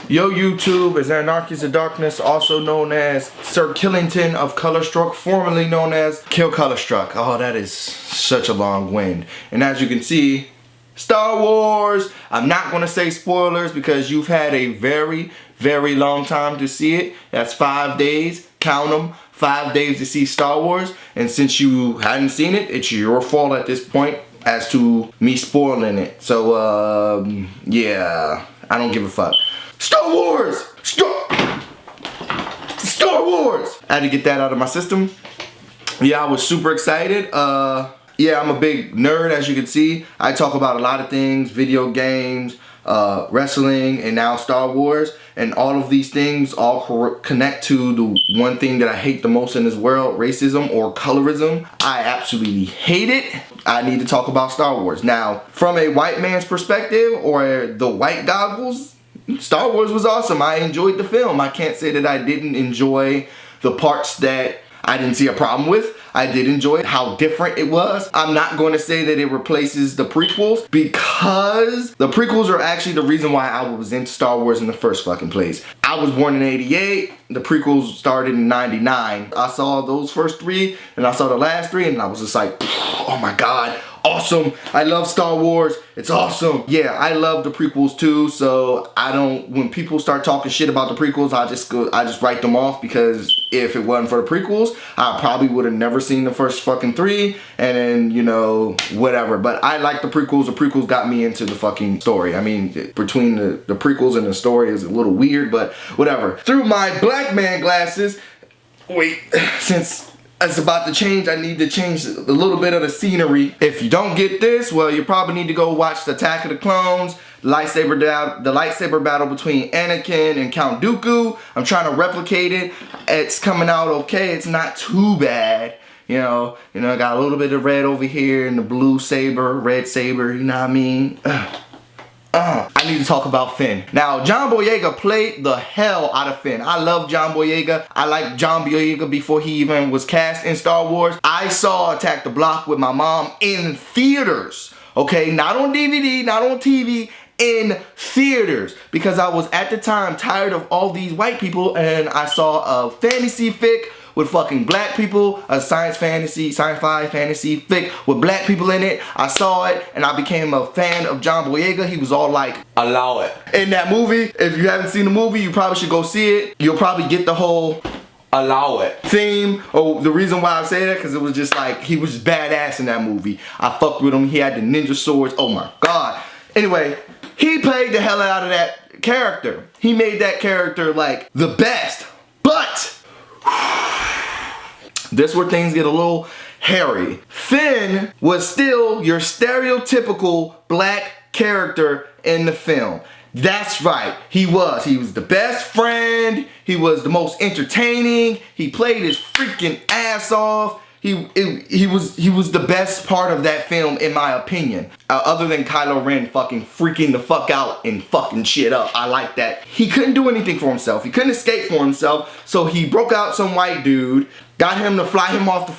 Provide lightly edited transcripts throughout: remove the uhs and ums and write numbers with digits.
Yo YouTube, is Anarchist of Darkness, also known as Sir Killington of Colorstruck, formerly known as Kill Colorstruck. Oh, that is such a long wind. And as you can see, Star Wars. I'm not going to say spoilers because you've had a very, very long time to see it. That's 5 days. Count them. 5 days to see Star Wars. And since you hadn't seen it, it's your fault at this point as to me spoiling it. So, yeah, I don't give a fuck. Star Wars! Star Wars! I had to get that out of my system. Yeah, I was super excited. Yeah, I'm a big nerd, as you can see. I talk about a lot of things, video games, wrestling, and now Star Wars. And all of these things all connect to the one thing that I hate the most in this world, racism or colorism. I absolutely hate it. I need to talk about Star Wars. Now, from a white man's perspective, or the white goggles, Star Wars was awesome. I enjoyed the film. I can't say that I didn't enjoy the parts that I didn't see a problem with. I did enjoy how different it was. I'm not going to say that it replaces the prequels because the prequels are actually the reason why I was into Star Wars in the first fucking place. I was born in '88. The prequels started in '99. I saw those first three and I saw the last three and I was just like, oh my God. Awesome. I love Star Wars. It's awesome. Yeah, I love the prequels too. So I don't, when people start talking shit about the prequels, I just write them off, because if it wasn't for the prequels, I probably would have never seen the first fucking three, and then, you know, whatever. But I like the prequels. The prequels got me into the fucking story. I mean, between the prequels and the story is a little weird, but whatever. Through my black man glasses, wait, since it's about to change, I need to change a little bit of the scenery. If you don't get this, well, you probably need to go watch the Attack of the Clones, the lightsaber battle between Anakin and Count Dooku. I'm trying to replicate it. It's coming out okay. It's not too bad. You know, I got a little bit of red over here and the blue saber, red saber, you know what I mean? I need to talk about Finn. Now, John Boyega played the hell out of Finn. I love John Boyega. I liked John Boyega before he even was cast in Star Wars. I saw Attack the Block with my mom in theaters. Okay, not on DVD, not on TV, in theaters. Because I was at the time tired of all these white people, and I saw a fantasy fic with fucking black people, a sci-fi fantasy fic with black people in it. I saw it and I became a fan of John Boyega. He was all like, allow it. In that movie, if you haven't seen the movie, you probably should go see it. You'll probably get the whole allow it theme. Oh, the reason why I say that, because it was just like, he was badass in that movie. I fucked with him. He had the ninja swords. Oh my God. Anyway, he played the hell out of that character. He made that character like the best. But this is where things get a little hairy. Finn was still your stereotypical black character in the film. That's right, he was. He was the best friend. He was the most entertaining. He played his freaking ass off. He was the best part of that film, in my opinion. Other than Kylo Ren fucking freaking the fuck out and fucking shit up. I like that. He couldn't do anything for himself. He couldn't escape for himself. So he broke out some white dude, got him to fly him off the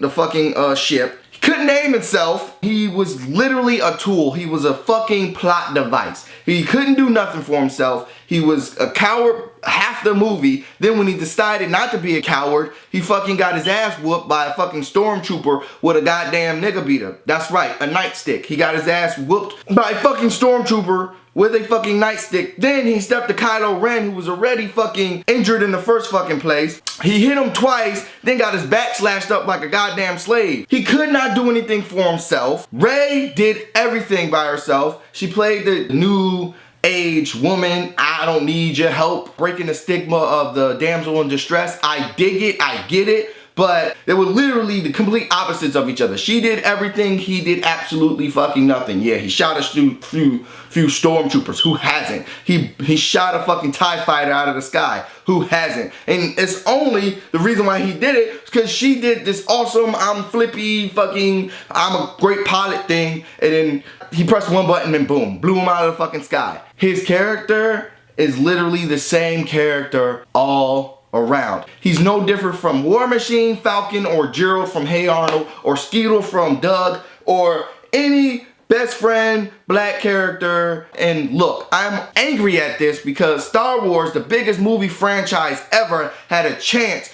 fucking ship. He couldn't name himself. He was literally a tool. He was a fucking plot device. He couldn't do nothing for himself. He was a coward half the movie. Then when he decided not to be a coward, he fucking got his ass whooped by a fucking stormtrooper with a goddamn nigga beater. That's right, a nightstick. He got his ass whooped by a fucking stormtrooper with a fucking nightstick. Then he stepped to Kylo Ren, who was already fucking injured in the first fucking place. He hit him twice, then got his back slashed up like a goddamn slave. He could not do anything for himself. Rey did everything by herself. She played the new age woman. I don't need your help. Breaking the stigma of the damsel in distress. I dig it. I get it. But they were literally the complete opposites of each other. She did everything. He did absolutely fucking nothing. Yeah, he shot a few stormtroopers. Who hasn't? He shot a fucking TIE fighter out of the sky. Who hasn't? And it's only the reason why he did it because she did this awesome, I'm flippy, fucking, I'm a great pilot thing. And then he pressed one button and boom, blew him out of the fucking sky. His character is literally the same character all around. He's no different from War Machine, Falcon, or Gerald from Hey Arnold, or Skeeter from Doug, or any best friend, black character. And look, I'm angry at this because Star Wars, the biggest movie franchise ever, had a chance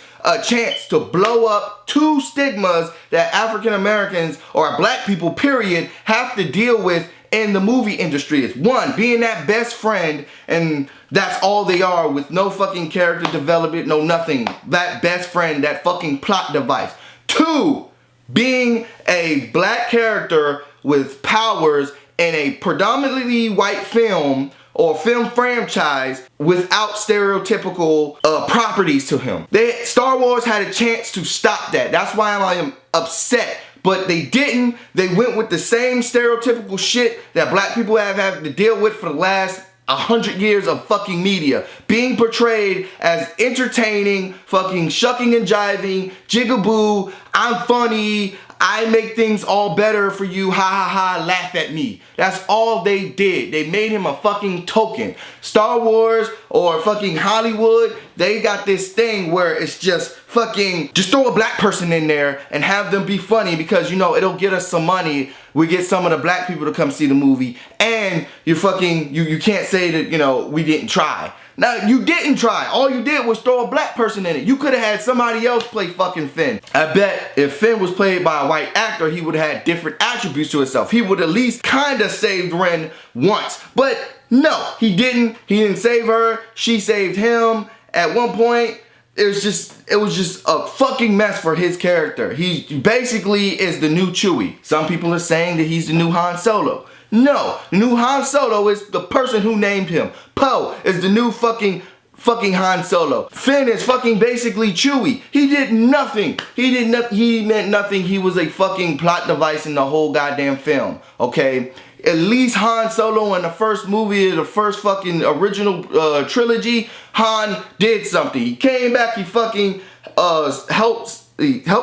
to blow up two stigmas that African Americans or black people period have to deal with in the movie industry. It's one, being that best friend, and that's all they are, with no fucking character development, no nothing. That best friend, that fucking plot device. Two, being a black character with powers in a predominantly white film or film franchise without stereotypical properties to him. Star Wars had a chance to stop that. That's why I am upset. But they didn't. They went with the same stereotypical shit that black people have had to deal with for the last 100 years of fucking media. Being portrayed as entertaining, fucking shucking and jiving, jigaboo, I'm funny, I make things all better for you, ha ha ha, laugh at me. That's all they did. They made him a fucking token. Star Wars or fucking Hollywood, they got this thing where it's just fucking, just throw a black person in there and have them be funny because, you know, it'll get us some money. We get some of the black people to come see the movie, and you fucking, you can't say that, you know, we didn't try. Now, you didn't try. All you did was throw a black person in it. You could have had somebody else play fucking Finn. I bet if Finn was played by a white actor, he would have had different attributes to himself. He would at least kind of saved Ren once. But no, he didn't. He didn't save her. She saved him. At one point, it was just a fucking mess for his character. He basically is the new Chewie. Some people are saying that he's the new Han Solo. No, the new Han Solo is the person who named him. Poe is the new fucking Han Solo. Finn is fucking basically Chewie. He did nothing. He meant nothing. He was a fucking plot device in the whole goddamn film. Okay? At least Han Solo in the first movie, the first fucking original trilogy, Han did something. He came back, he fucking helped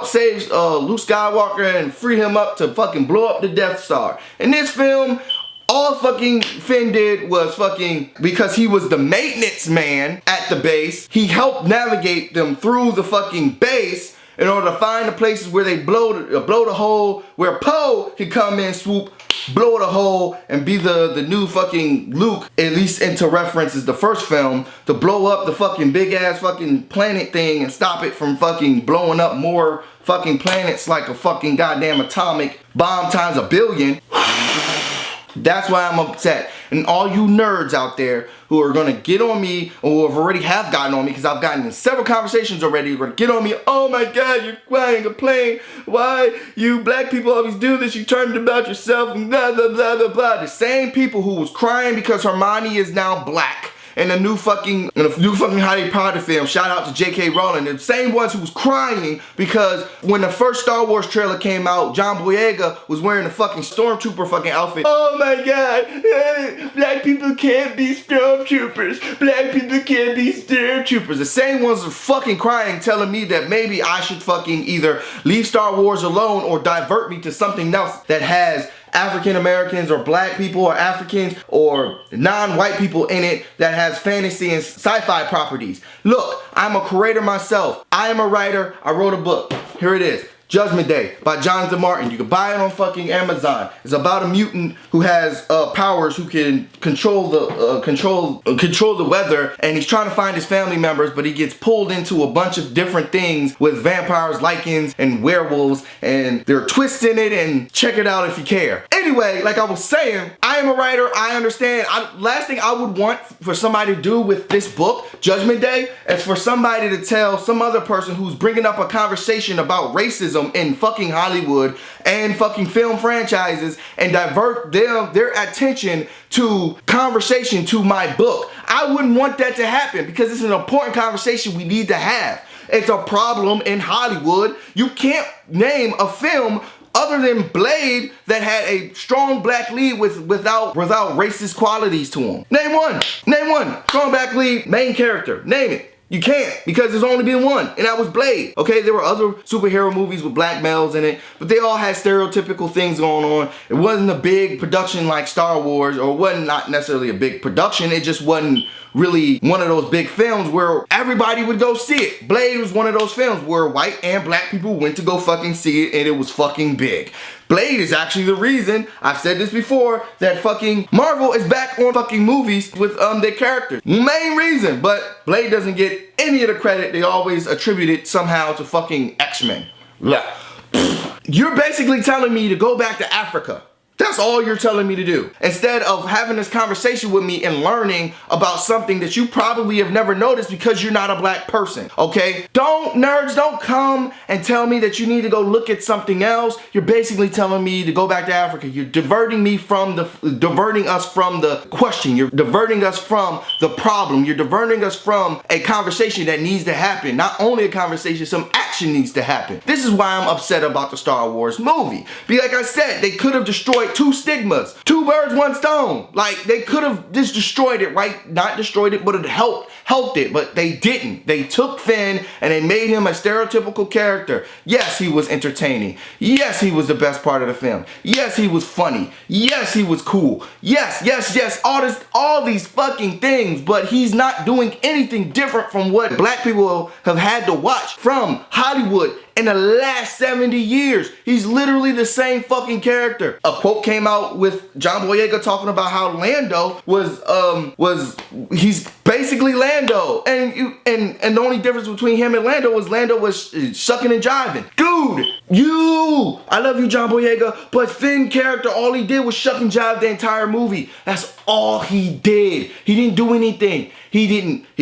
save Luke Skywalker and free him up to fucking blow up the Death Star. In this film, all fucking Finn did was fucking, because he was the maintenance man at the base, he helped navigate them through the fucking base in order to find the places where they blow the hole, where Poe could come in, swoop, blow the hole, and be the new fucking Luke, at least into references the first film, to blow up the fucking big ass fucking planet thing and stop it from fucking blowing up more fucking planets like a fucking goddamn atomic bomb times a billion. That's why I'm upset. And all you nerds out there who are gonna get on me, or who already have gotten on me, because I've gotten in several conversations already, you're gonna get on me, oh my god, you're crying, complaining, why you black people always do this, you turned about yourself, and blah blah blah blah blah. The same people who was crying because Hermione is now black in a new fucking Harry Potter film, shout out to J.K. Rowling, the same ones who was crying because when the first Star Wars trailer came out, John Boyega was wearing a fucking stormtrooper fucking outfit. Oh my god, black people can't be stormtroopers, black people can't be stormtroopers. The same ones are fucking crying, telling me that maybe I should fucking either leave Star Wars alone or divert me to something else that has African Americans or black people or Africans or non-white people in it that has fantasy and sci-fi properties. Look, I'm a creator myself. I am a writer. I wrote a book. Here it is. Judgment Day by Jonathan Martin. You can buy it on fucking Amazon. It's about a mutant who has powers, who can control the weather, and he's trying to find his family members, but he gets pulled into a bunch of different things with vampires, lycans, and werewolves, and there are twists in it, and check it out if you care. Anyway, like I was saying, I am a writer. I understand. Last thing I would want for somebody to do with this book, Judgment Day, is for somebody to tell some other person who's bringing up a conversation about racism in fucking Hollywood and fucking film franchises and divert their attention to conversation to my book. I wouldn't want that to happen because it's an important conversation we need to have. It's a problem in Hollywood. You can't name a film other than Blade that had a strong black lead without racist qualities to him. Name one. Name one. Strong black lead, main character. Name it. You can't, because there's only been one, and that was Blade. Okay, there were other superhero movies with black males in it, but they all had stereotypical things going on. It wasn't a big production like Star Wars, or it wasn't not necessarily a big production. It just wasn't really one of those big films where everybody would go see it. Blade was one of those films where white and black people went to go fucking see it, and it was fucking big. Blade is actually the reason, I've said this before, that fucking Marvel is back on fucking movies with their characters. Main reason, but Blade doesn't get any of the credit. They always attribute it somehow to fucking X-Men. You're basically telling me to go back to Africa. That's all you're telling me to do. Instead of having this conversation with me and learning about something that you probably have never noticed because you're not a black person, okay? Nerds, don't come and tell me that you need to go look at something else. You're basically telling me to go back to Africa. You're diverting us from the question. You're diverting us from the problem. You're diverting us from a conversation that needs to happen. Not only a conversation, some action needs to happen. This is why I'm upset about the Star Wars movie. Because like I said, they could have destroyed 2 stigmas, 2 birds, 1 stone. Like, they could have just destroyed it, right? Not destroyed it, but it helped it, but they didn't. They took Finn and they made him a stereotypical character. Yes, he was entertaining. Yes, he was the best part of the film. Yes, he was funny. Yes, he was cool. Yes, all these fucking things, but he's not doing anything different from what black people have had to watch from Hollywood in the last 70 years. He's literally the same fucking character. A quote came out with John Boyega talking about how Lando he's basically Lando, and the only difference between him and Lando was sucking and jiving. Dude, I love you, John Boyega, but Finn character, all he did was shuck and jive the entire movie. That's all he did. He didn't do anything. He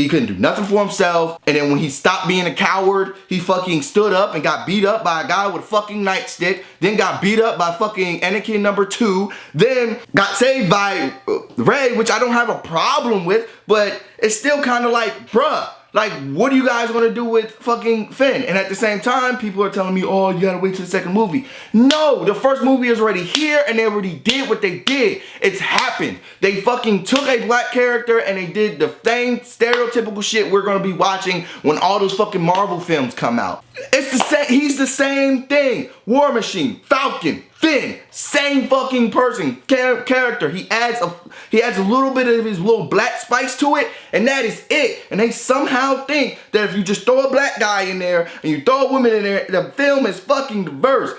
couldn't do nothing for himself. And then when he stopped being a coward, he fucking stood up and got beat up by a guy with a fucking nightstick. Then got beat up by fucking Anakin #2. Then got saved by Rey, which I don't have a problem with, but it's still kind of like, bruh. Like, what are you guys gonna do with fucking Finn? And at the same time, people are telling me, oh, you gotta wait till the second movie. No, the first movie is already here and they already did what they did. It's happened. They fucking took a black character and they did the same stereotypical shit we're gonna be watching when all those fucking Marvel films come out. It's the same, he's the same thing. War Machine, Falcon, Finn, same fucking person, character. He adds a little bit of his little black spice to it, and that is it. And they somehow think that if you just throw a black guy in there and you throw a woman in there, the film is fucking diverse.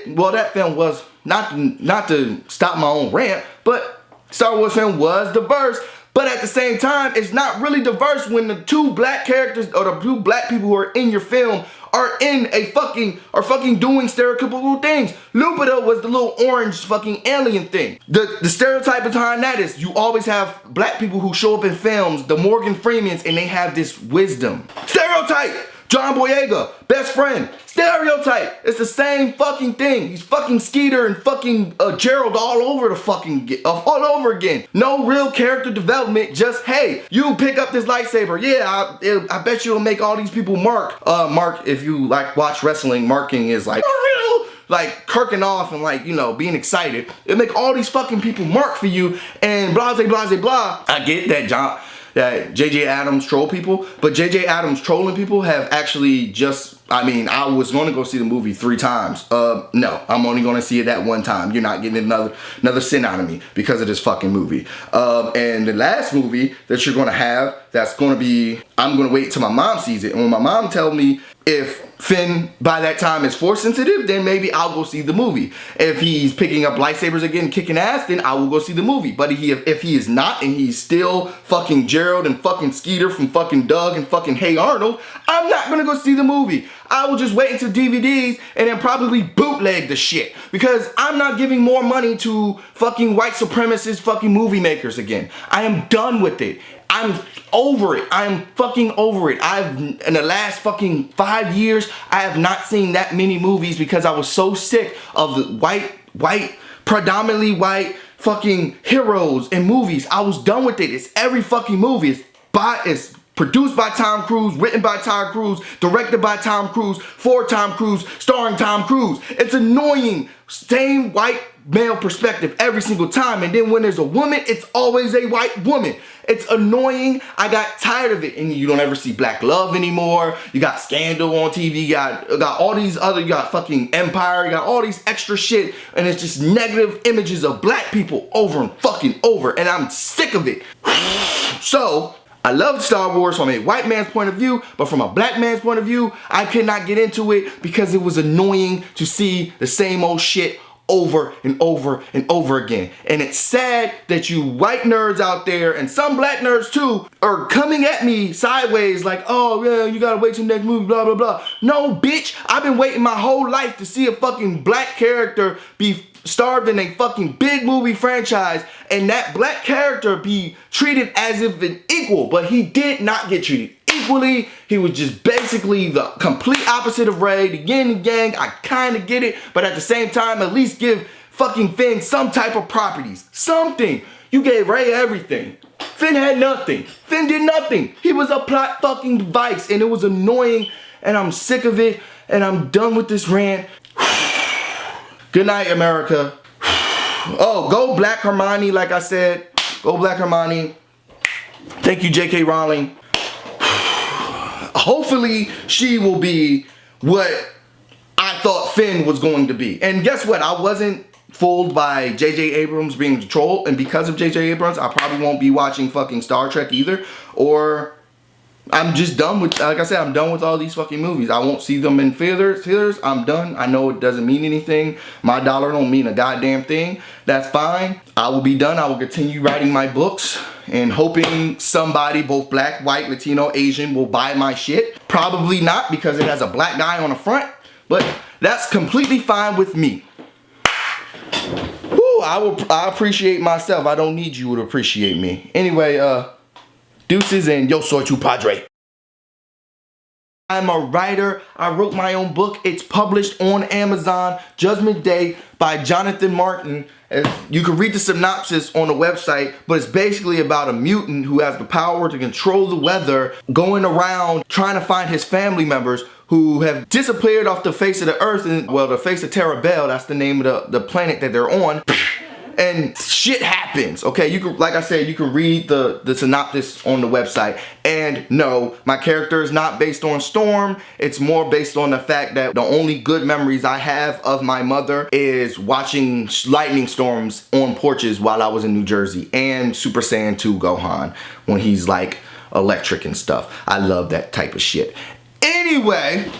Well, that film was not to stop my own rant, but Star Wars film was diverse. But at the same time, it's not really diverse when the 2 black characters or the 2 black people who are in your film are fucking doing stereotypical things. Lupita was the little orange fucking alien thing. The stereotype behind that is you always have black people who show up in films, the Morgan Freemans, and they have this wisdom. Stereotype! John Boyega, best friend. Stereotype. It's the same fucking thing. He's fucking Skeeter and fucking Gerald all over again. No real character development. Just, hey, you pick up this lightsaber. Yeah, I bet you'll make all these people mark. Mark, if you like watch wrestling, marking is like kirking off and like, you know, being excited. It'll make all these fucking people mark for you and blah, blah, blah, blah. I get that J.J. Abrams troll people, but J.J. Abrams trolling people have actually I was going to go see the movie 3 times. No, I'm only going to see it that one time. You're not getting another sin out of me because of this fucking movie. And the last movie that you're going to have, that's going to be, I'm going to wait till my mom sees it. And when my mom tells me if Finn by that time is force sensitive, then maybe I'll go see the movie. If he's picking up lightsabers again, kicking ass, then I will go see the movie. But if he is not, and he's still fucking Gerald and fucking Skeeter from fucking Doug and fucking Hey Arnold, I'm not gonna go see the movie. I will just wait until DVDs and then probably bootleg the shit. Because I'm not giving more money to fucking white supremacist fucking movie makers again. I am done with it. I'm over it. I'm fucking over it. In the last fucking 5 years, I have not seen that many movies because I was so sick of the predominantly white fucking heroes in movies. I was done with it. It's every fucking movie. It's produced by Tom Cruise, written by Tom Cruise, directed by Tom Cruise, for Tom Cruise, starring Tom Cruise. It's annoying. Same white male perspective every single time. And then when there's a woman, it's always a white woman. It's annoying. I got tired of it. And you don't ever see Black Love anymore. You got Scandal on TV. You got all these other, you got fucking Empire. You got all these extra shit. And it's just negative images of black people over and fucking over. And I'm sick of it. So, I love Star Wars from a white man's point of view, but from a black man's point of view, I could not get into it because it was annoying to see the same old shit over and over and over again. And it's sad that you white nerds out there, and some black nerds too, are coming at me sideways like, oh yeah, you gotta wait till the next movie, blah blah blah. No bitch, I've been waiting my whole life to see a fucking black character be starved in a fucking big movie franchise, and that black character be treated as if an equal, but he did not get treated equally. He was just basically the complete opposite of Rey, the yin and yang. I kind of get it, but at the same time, at least give fucking Finn some type of properties. Something. You gave Rey everything. Finn had nothing. Finn did nothing. He was a plot fucking device, and it was annoying, and I'm sick of it, and I'm done with this rant. Good night, America. Oh, go Black Hermione, like I said. Go Black Hermione. Thank you, J.K. Rowling. Hopefully, she will be what I thought Finn was going to be. And guess what? I wasn't fooled by J.J. Abrams being the troll. And because of J.J. Abrams, I probably won't be watching fucking Star Trek either. Or I'm just done with, like I said, I'm done with all these fucking movies. I won't see them in theaters. I'm done. I know it doesn't mean anything. My dollar don't mean a goddamn thing. That's fine. I will be done. I will continue writing my books and hoping somebody, both black, white, Latino, Asian, will buy my shit. Probably not, because it has a black guy on the front, but that's completely fine with me. Woo, I appreciate myself. I don't need you to appreciate me. Anyway, deuces and yo soy tu padre. I'm a writer. I wrote my own book. It's published on Amazon, Judgment Day by Jonathan Martin. You can read the synopsis on the website, but it's basically about a mutant who has the power to control the weather, going around trying to find his family members who have disappeared off the face of the earth, and well, the face of Terra Bell, that's the name of the planet that they're on. And shit happens, okay? You can, like I said, you can read the synopsis on the website. And no, my character is not based on Storm. It's more based on the fact that the only good memories I have of my mother is watching lightning storms on porches while I was in New Jersey, and Super Saiyan 2 Gohan when he's like electric and stuff. I love that type of shit. Anyway,